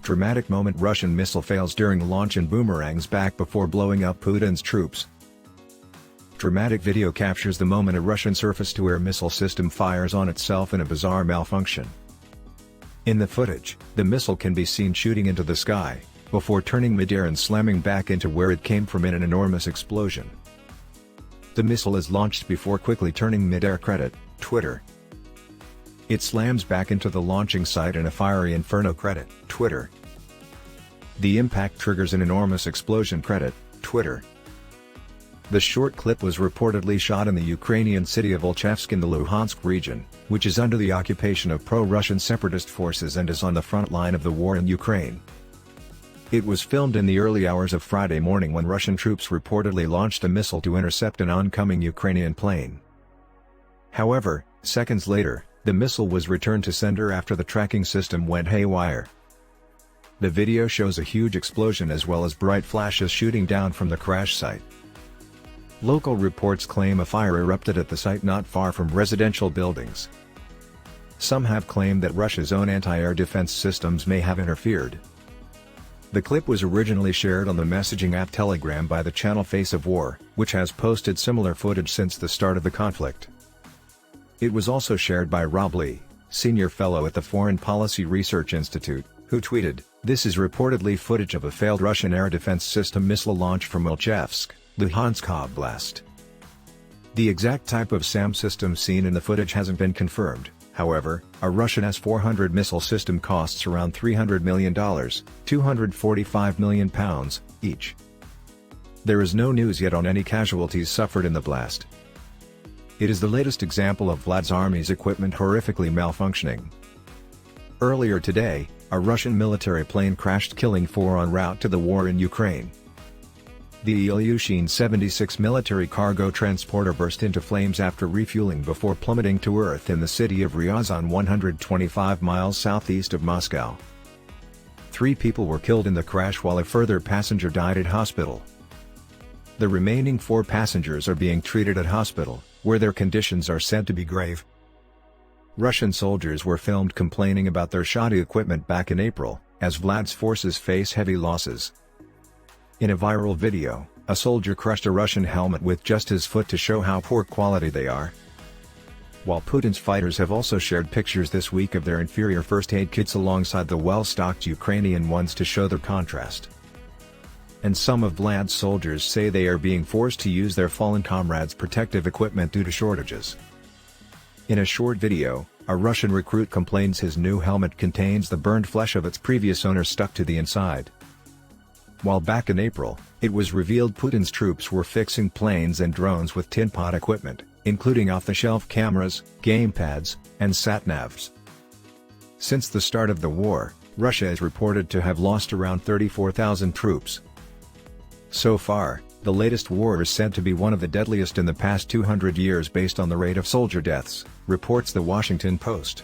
Dramatic moment: Russian missile fails during launch and boomerangs back before blowing up Putin's troops. Dramatic video captures the moment a Russian surface-to-air missile system fires on itself in a bizarre malfunction. In the footage, the missile can be seen shooting into the sky, before turning midair and slamming back into where it came from in an enormous explosion. The missile is launched before quickly turning midair. Twitter. It slams back into the launching site in a fiery inferno. Twitter. The impact triggers an enormous explosion. Twitter. The short clip was reportedly shot in the Ukrainian city of Alchevsk in the Luhansk region, which is under the occupation of pro-Russian separatist forces and is on the front line of the war in Ukraine. It was filmed in the early hours of Friday morning when Russian troops reportedly launched a missile to intercept an oncoming Ukrainian plane. However, seconds later, the missile was returned to sender after the tracking system went haywire. The video shows a huge explosion as well as bright flashes shooting down from the crash site. Local reports claim a fire erupted at the site not far from residential buildings. Some have claimed that Russia's own anti-air defense systems may have interfered. The clip was originally shared on the messaging app Telegram by the channel Face of War, which has posted similar footage since the start of the conflict. It was also shared by Rob Lee, senior fellow at the Foreign Policy Research Institute, who tweeted, "This is reportedly footage of a failed Russian air defense system missile launch from Alchevsk, Luhansk Oblast." The exact type of SAM system seen in the footage hasn't been confirmed. However, a Russian S-400 missile system costs around $300 million, £245 million, each. There is no news yet on any casualties suffered in the blast. It is the latest example of Vlad's army's equipment horrifically malfunctioning. Earlier today, a Russian military plane crashed, killing 4 en route to the war in Ukraine. The Ilyushin 76 military cargo transporter burst into flames after refueling before plummeting to earth in the city of Ryazan, 125 miles southeast of Moscow. 3 people were killed in the crash while a further passenger died at hospital. The remaining 4 passengers are being treated at hospital, where their conditions are said to be grave. Russian soldiers were filmed complaining about their shoddy equipment back in April, as Vlad's forces face heavy losses. In a viral video, a soldier crushed a Russian helmet with just his foot to show how poor quality they are. While Putin's fighters have also shared pictures this week of their inferior first aid kits alongside the well-stocked Ukrainian ones to show their contrast. And some of Vlad's soldiers say they are being forced to use their fallen comrades' protective equipment due to shortages. In a short video, a Russian recruit complains his new helmet contains the burned flesh of its previous owner stuck to the inside. While back in April, it was revealed Putin's troops were fixing planes and drones with tin pot equipment, including off-the-shelf cameras, gamepads, and sat-navs. Since the start of the war, Russia is reported to have lost around 34,000 troops. So far, the latest war is said to be one of the deadliest in the past 200 years based on the rate of soldier deaths, reports The Washington Post.